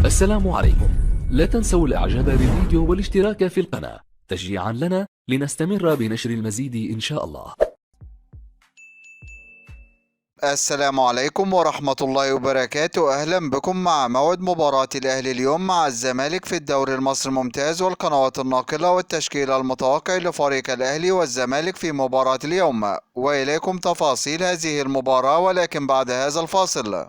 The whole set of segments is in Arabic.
السلام عليكم. لا تنسوا الاعجاب بالفيديو والاشتراك في القناة تشجيعا لنا لنستمر بنشر المزيد إن شاء الله. السلام عليكم ورحمة الله وبركاته. أهلا بكم مع موعد مباراة الأهلي اليوم مع الزمالك في الدوري المصري الممتاز والقنوات الناقلة والتشكيل المتوقع لفريق الأهلي والزمالك في مباراة اليوم، وإليكم تفاصيل هذه المباراة ولكن بعد هذا الفاصل.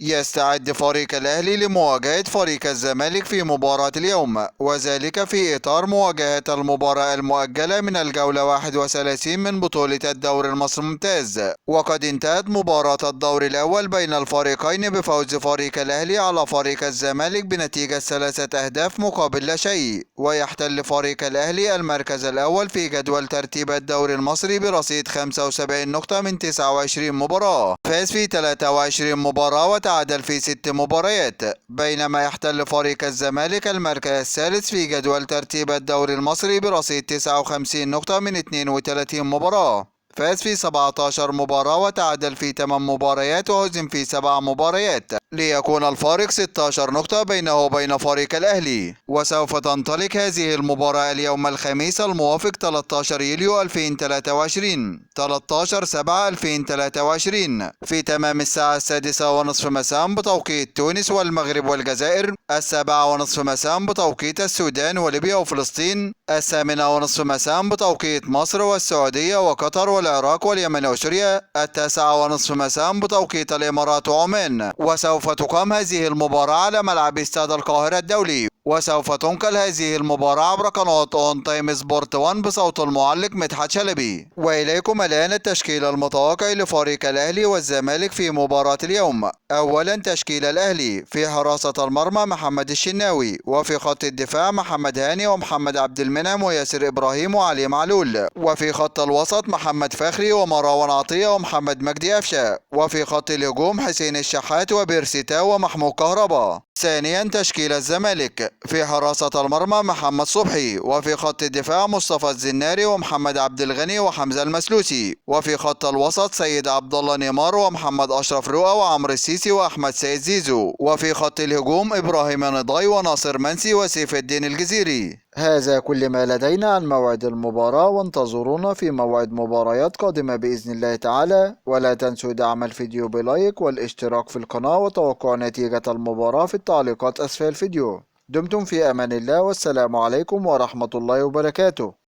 يستعد فريق الأهلي لمواجهة فريق الزمالك في مباراة اليوم، وذلك في إطار مواجهة المباراة المؤجلة من الجولة 31 من بطولة الدوري المصري الممتاز. وقد انتهت مباراة الدور الأول بين الفريقين بفوز فريق الأهلي على فريق الزمالك بنتيجة 3 أهداف مقابل لا شيء، ويحتل فريق الأهلي المركز الأول في جدول ترتيب الدوري المصري برصيد 75 نقطة من 29 مباراة، فاز في 23 مباراة تعادل في 6 مباريات، بينما يحتل فريق الزمالك المركز الثالث في جدول ترتيب الدوري المصري برصيد 59 نقطة من 32 مباراة، فاز في 17 مباراة وتعادل في 8 مباريات وهزم في 7 مباريات، ليكون الفارق 16 نقطة بينه وبين فريق الأهلي. وسوف تنطلق هذه المباراة اليوم الخميس الموافق 13 يوليو 2023 13/7/2023 في تمام الساعة 6:30 مساء بتوقيت تونس والمغرب والجزائر، 7:30 مساء بتوقيت السودان وليبيا وفلسطين، 8:30 مساء بتوقيت مصر والسعودية وقطر والعراق واليمن وسوريا، 9:30 مساء بتوقيت الإمارات وعمان. وسوف تقام هذه المباراة على ملعب استاد القاهرة الدولي، وسوف تنقل هذه المباراة عبر قناة اون تايم سبورت 1 بصوت المعلق مدحت شلبي. وإليكم الآن التشكيل المتوقع لفريق الأهلي والزمالك في مباراة اليوم. أولا تشكيل الأهلي: في حراسة المرمى محمد الشناوي، وفي خط الدفاع محمد هاني ومحمد عبد المنعم وياسر إبراهيم وعلي معلول، وفي خط الوسط محمد فخري ومروان عطية ومحمد مجدي أفشة، وفي خط الهجوم حسين الشحات وبيرسيتا ومحمود كهربا. ثانيا تشكيل الزمالك: في حراسة المرمى محمد صبحي، وفي خط الدفاع مصطفى الزناري ومحمد عبد الغني وحمزة المسلوسي، وفي خط الوسط سيد عبد الله نيمار ومحمد أشرف رؤى وعمرو السيسي وأحمد سيد زيزو، وفي خط الهجوم إبراهيم نضاي وناصر منسي وسيف الدين الجزيري. هذا كل ما لدينا عن موعد المباراة، وانتظرونا في موعد مباريات قادمة بإذن الله تعالى، ولا تنسوا دعم الفيديو بلايك والاشتراك في القناة وتوقع نتيجة المباراة في التعليقات أسفل الفيديو. دمتم في أمان الله، والسلام عليكم ورحمة الله وبركاته.